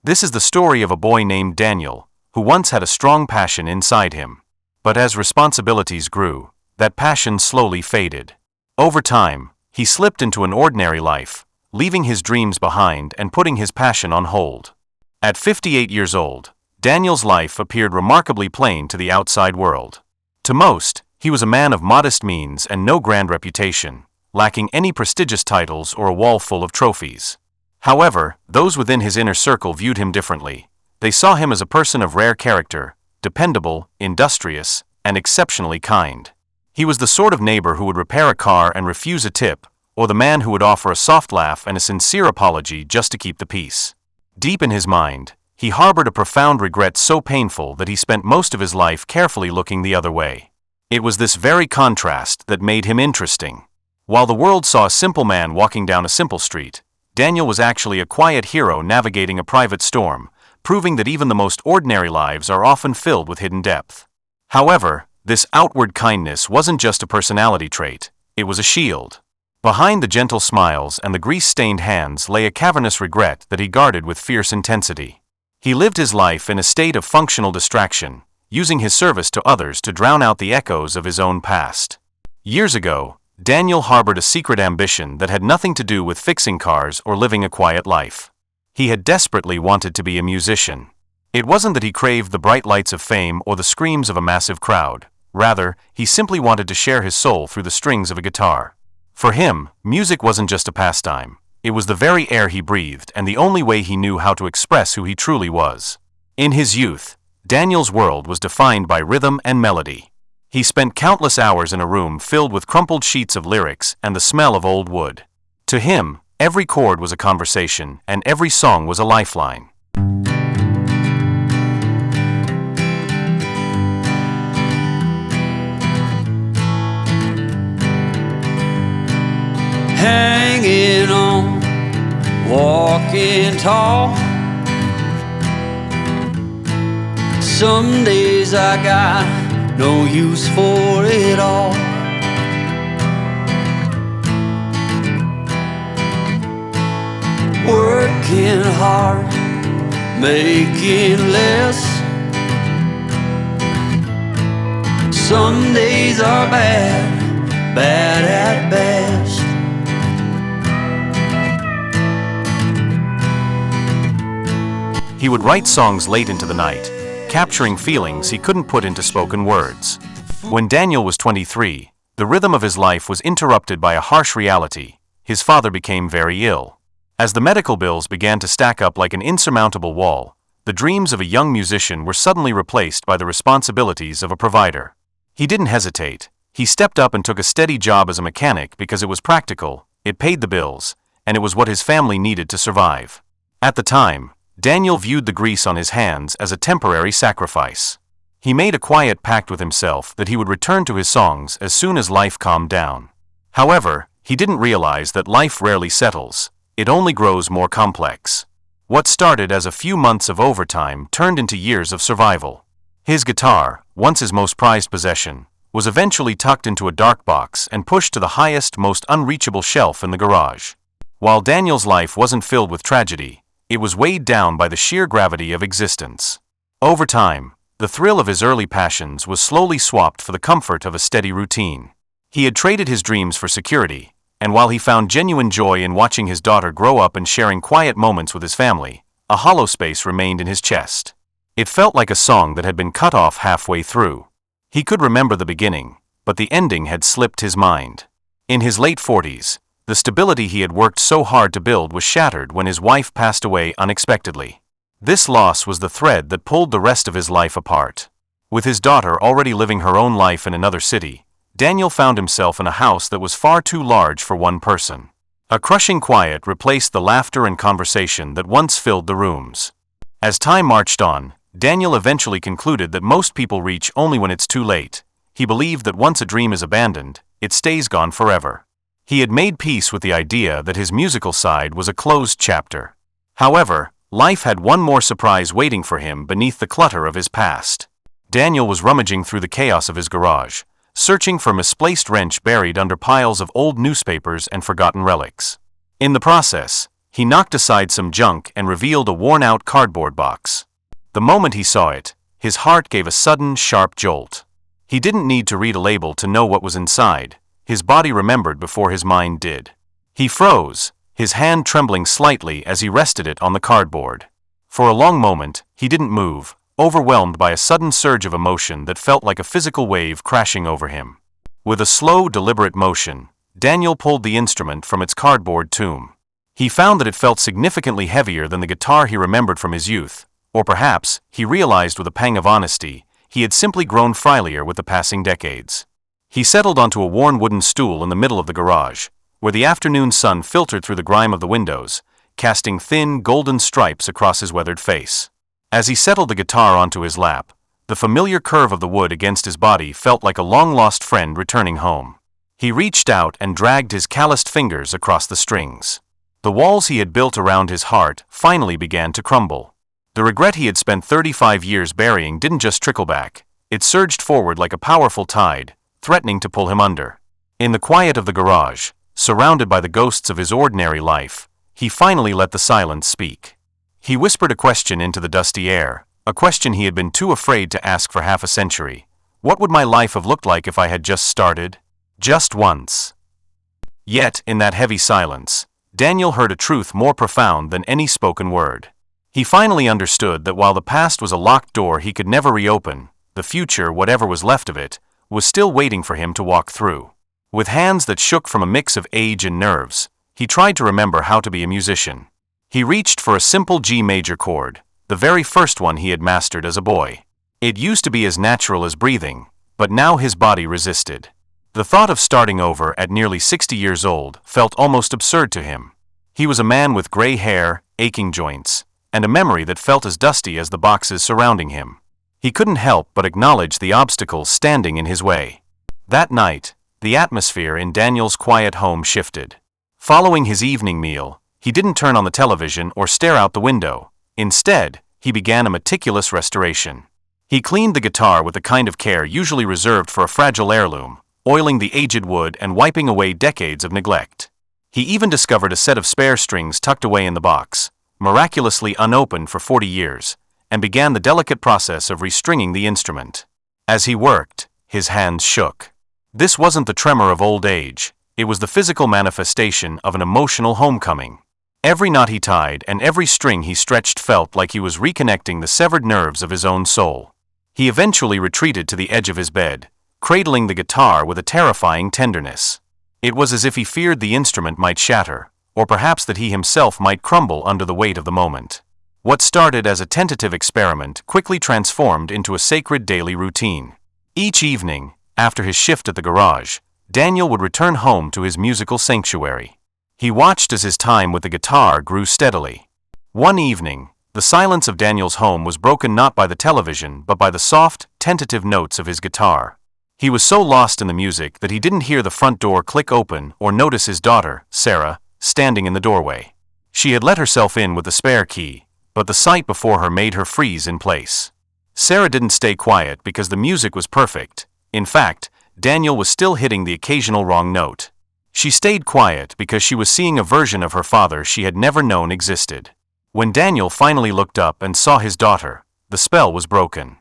This is the story of a boy named Daniel, who once had a strong passion inside him. But as responsibilities grew, that passion slowly faded. Over time, he slipped into an ordinary life, leaving his dreams behind and putting his passion on hold. At 58 years old, Daniel's life appeared remarkably plain to the outside world. To most, he was a man of modest means and no grand reputation, lacking any prestigious titles or a wall full of trophies. However, those within his inner circle viewed him differently. They saw him as a person of rare character, dependable, industrious, and exceptionally kind. He was the sort of neighbor who would repair a car and refuse a tip, or the man who would offer a soft laugh and a sincere apology just to keep the peace. Deep in his mind, he harbored a profound regret so painful that he spent most of his life carefully looking the other way. It was this very contrast that made him interesting. While the world saw a simple man walking down a simple street, Daniel was actually a quiet hero navigating a private storm, proving that even the most ordinary lives are often filled with hidden depth. However, this outward kindness wasn't just a personality trait, it was a shield. Behind the gentle smiles and the grease-stained hands lay a cavernous regret that he guarded with fierce intensity. He lived his life in a state of functional distraction, using his service to others to drown out the echoes of his own past. Years ago, Daniel harbored a secret ambition that had nothing to do with fixing cars or living a quiet life. He had desperately wanted to be a musician. It wasn't that he craved the bright lights of fame or the screams of a massive crowd. Rather, he simply wanted to share his soul through the strings of a guitar. For him, music wasn't just a pastime. It was the very air he breathed and the only way he knew how to express who he truly was. In his youth, Daniel's world was defined by rhythm and melody. He spent countless hours in a room filled with crumpled sheets of lyrics and the smell of old wood. To him, every chord was a conversation and every song was a lifeline. Hanging on, walking tall. Some days I got no use for it all. Working hard, making less. Some days are bad, bad at best. He would write songs late into the night, capturing feelings he couldn't put into spoken words. When Daniel was 23, the rhythm of his life was interrupted by a harsh reality. His father became very ill. As the medical bills began to stack up like an insurmountable wall, the dreams of a young musician were suddenly replaced by the responsibilities of a provider. He didn't hesitate. He stepped up and took a steady job as a mechanic because it was practical, it paid the bills, and it was what his family needed to survive. At the time, Daniel viewed the grease on his hands as a temporary sacrifice. He made a quiet pact with himself that he would return to his songs as soon as life calmed down. However, he didn't realize that life rarely settles, it only grows more complex. What started as a few months of overtime turned into years of survival. His guitar, once his most prized possession, was eventually tucked into a dark box and pushed to the highest, most unreachable shelf in the garage. While Daniel's life wasn't filled with tragedy, it was weighed down by the sheer gravity of existence. Over time, the thrill of his early passions was slowly swapped for the comfort of a steady routine. He had traded his dreams for security, and while he found genuine joy in watching his daughter grow up and sharing quiet moments with his family, a hollow space remained in his chest. It felt like a song that had been cut off halfway through. He could remember the beginning, but the ending had slipped his mind. In his late 40s, the stability he had worked so hard to build was shattered when his wife passed away unexpectedly. This loss was the thread that pulled the rest of his life apart. With his daughter already living her own life in another city, Daniel found himself in a house that was far too large for one person. A crushing quiet replaced the laughter and conversation that once filled the rooms. As time marched on, Daniel eventually concluded that most people reach only when it's too late. He believed that once a dream is abandoned, it stays gone forever. He had made peace with the idea that his musical side was a closed chapter. However, life had one more surprise waiting for him beneath the clutter of his past. Daniel was rummaging through the chaos of his garage, searching for a misplaced wrench buried under piles of old newspapers and forgotten relics. In the process, He knocked aside some junk and revealed a worn-out cardboard box. The moment he saw it, his heart gave a sudden, sharp jolt. He didn't need to read a label to know what was inside. His body remembered before his mind did. He froze, his hand trembling slightly as he rested it on the cardboard. For a long moment, he didn't move, overwhelmed by a sudden surge of emotion that felt like a physical wave crashing over him. With a slow, deliberate motion, Daniel pulled the instrument from its cardboard tomb. He found that it felt significantly heavier than the guitar he remembered from his youth, or perhaps, he realized with a pang of honesty, he had simply grown frilier with the passing decades. He settled onto a worn wooden stool in the middle of the garage, where the afternoon sun filtered through the grime of the windows, casting thin, golden stripes across his weathered face. As he settled the guitar onto his lap, the familiar curve of the wood against his body felt like a long-lost friend returning home. He reached out and dragged his calloused fingers across the strings. The walls he had built around his heart finally began to crumble. The regret he had spent 35 years burying didn't just trickle back, it surged forward like a powerful tide, threatening to pull him under. In the quiet of the garage, surrounded by the ghosts of his ordinary life, he finally let the silence speak. He whispered a question into the dusty air, a question he had been too afraid to ask for half a century. What would my life have looked like if I had just started? Just once. Yet, in that heavy silence, Daniel heard a truth more profound than any spoken word. He finally understood that while the past was a locked door he could never reopen, the future, whatever was left of it, was still waiting for him to walk through. With hands that shook from a mix of age and nerves, he tried to remember how to be a musician. He reached for a simple G major chord, the very first one he had mastered as a boy. It used to be as natural as breathing, but now his body resisted. The thought of starting over at nearly 60 years old felt almost absurd to him. He was a man with gray hair, aching joints, and a memory that felt as dusty as the boxes surrounding him. He couldn't help but acknowledge the obstacles standing in his way. That night, the atmosphere in Daniel's quiet home shifted. Following his evening meal, he didn't turn on the television or stare out the window. Instead, he began a meticulous restoration. He cleaned the guitar with the kind of care usually reserved for a fragile heirloom, oiling the aged wood and wiping away decades of neglect. He even discovered a set of spare strings tucked away in the box, miraculously unopened for 40 years, and began the delicate process of restringing the instrument. As he worked, his hands shook. This wasn't the tremor of old age, it was the physical manifestation of an emotional homecoming. Every knot he tied and every string he stretched felt like he was reconnecting the severed nerves of his own soul. He eventually retreated to the edge of his bed, cradling the guitar with a terrifying tenderness. It was as if he feared the instrument might shatter, or perhaps that he himself might crumble under the weight of the moment. What started as a tentative experiment quickly transformed into a sacred daily routine. Each evening, after his shift at the garage, Daniel would return home to his musical sanctuary. He watched as his time with the guitar grew steadily. One evening, the silence of Daniel's home was broken not by the television but by the soft, tentative notes of his guitar. He was so lost in the music that he didn't hear the front door click open or notice his daughter, Sarah, standing in the doorway. She had let herself in with the spare key, but the sight before her made her freeze in place. Sarah didn't stay quiet because the music was perfect. In fact, Daniel was still hitting the occasional wrong note. She stayed quiet because she was seeing a version of her father she had never known existed. When Daniel finally looked up and saw his daughter, the spell was broken.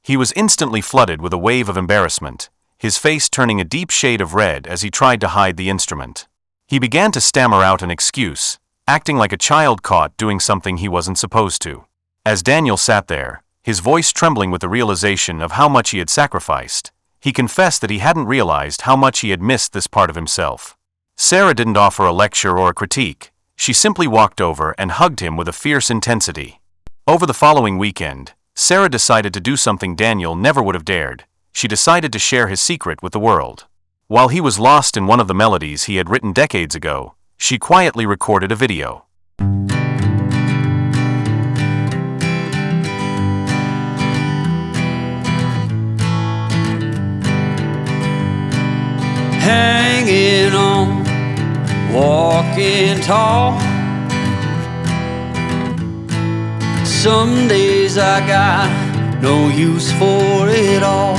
He was instantly flooded with a wave of embarrassment, his face turning a deep shade of red as he tried to hide the instrument. He began to stammer out an excuse, acting like a child caught doing something he wasn't supposed to. As Daniel sat there, his voice trembling with the realization of how much he had sacrificed, he confessed that he hadn't realized how much he had missed this part of himself. Sarah didn't offer a lecture or a critique. She simply walked over and hugged him with a fierce intensity. Over the following weekend, Sarah decided to do something Daniel never would have dared. She decided to share his secret with the world. While he was lost in one of the melodies he had written decades ago, she quietly recorded a video. Hanging on, walking tall. Some days I got no use for it all.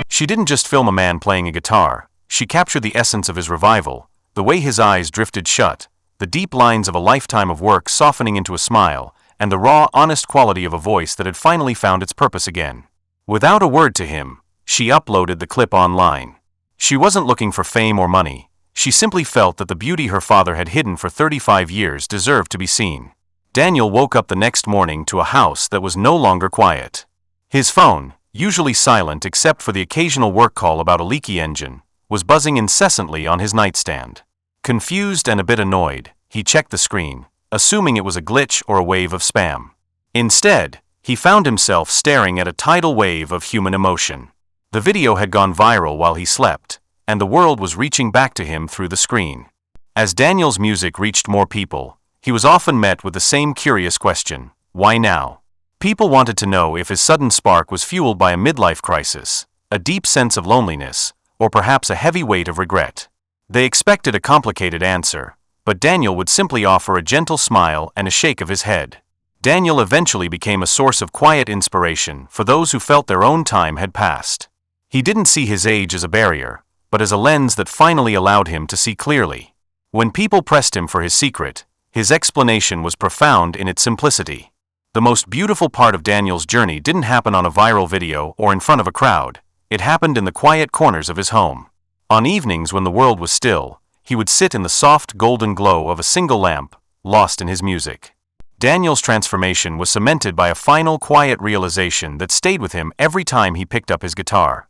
She didn't just film a man playing a guitar, she captured the essence of his revival, the way his eyes drifted shut, the deep lines of a lifetime of work softening into a smile, and the raw, honest quality of a voice that had finally found its purpose again. Without a word to him, she uploaded the clip online. She wasn't looking for fame or money. She simply felt that the beauty her father had hidden for 35 years deserved to be seen. Daniel woke up the next morning to a house that was no longer quiet. His phone, usually silent except for the occasional work call about a leaky engine, was buzzing incessantly on his nightstand. Confused and a bit annoyed, he checked the screen, assuming it was a glitch or a wave of spam. Instead, he found himself staring at a tidal wave of human emotion. The video had gone viral while he slept, and the world was reaching back to him through the screen. As Daniel's music reached more people, he was often met with the same curious question: why now? People wanted to know if his sudden spark was fueled by a midlife crisis, a deep sense of loneliness, or perhaps a heavy weight of regret. They expected a complicated answer, but Daniel would simply offer a gentle smile and a shake of his head. Daniel eventually became a source of quiet inspiration for those who felt their own time had passed. He didn't see his age as a barrier, but as a lens that finally allowed him to see clearly. When people pressed him for his secret, his explanation was profound in its simplicity. The most beautiful part of Daniel's journey didn't happen on a viral video or in front of a crowd. It happened in the quiet corners of his home. On evenings when the world was still, he would sit in the soft golden glow of a single lamp, lost in his music. Daniel's transformation was cemented by a final quiet realization that stayed with him every time he picked up his guitar.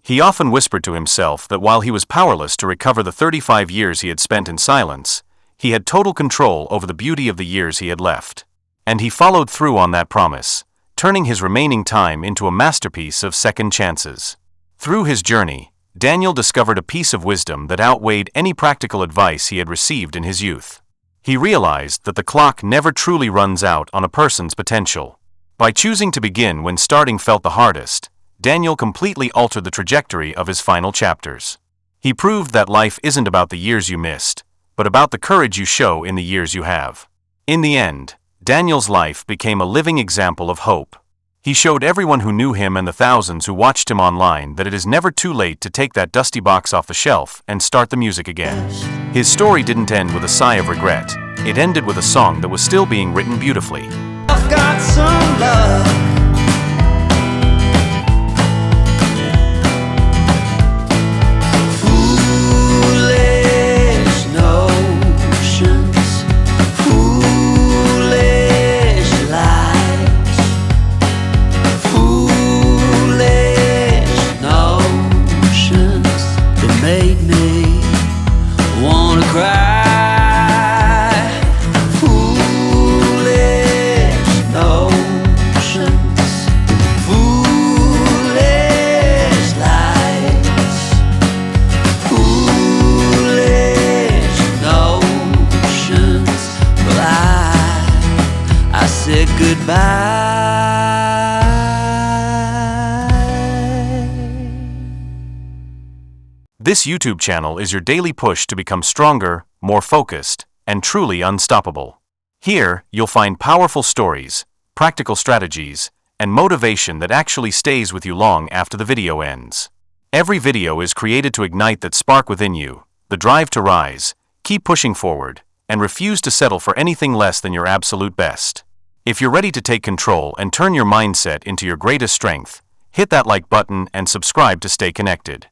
He often whispered to himself that while he was powerless to recover the 35 years he had spent in silence, he had total control over the beauty of the years he had left. And he followed through on that promise, turning his remaining time into a masterpiece of second chances. Through his journey, Daniel discovered a piece of wisdom that outweighed any practical advice he had received in his youth. He realized that the clock never truly runs out on a person's potential. By choosing to begin when starting felt the hardest, Daniel completely altered the trajectory of his final chapters. He proved that life isn't about the years you missed, but about the courage you show in the years you have. In the end, Daniel's life became a living example of hope. He showed everyone who knew him and the thousands who watched him online that it is never too late to take that dusty box off the shelf and start the music again. His story didn't end with a sigh of regret. It ended with a song that was still being written beautifully. I've got some love. Goodbye. This YouTube channel is your daily push to become stronger, more focused, and truly unstoppable. Here, you'll find powerful stories, practical strategies, and motivation that actually stays with you long after the video ends. Every video is created to ignite that spark within you, the drive to rise, keep pushing forward, and refuse to settle for anything less than your absolute best. If you're ready to take control and turn your mindset into your greatest strength, hit that like button and subscribe to stay connected.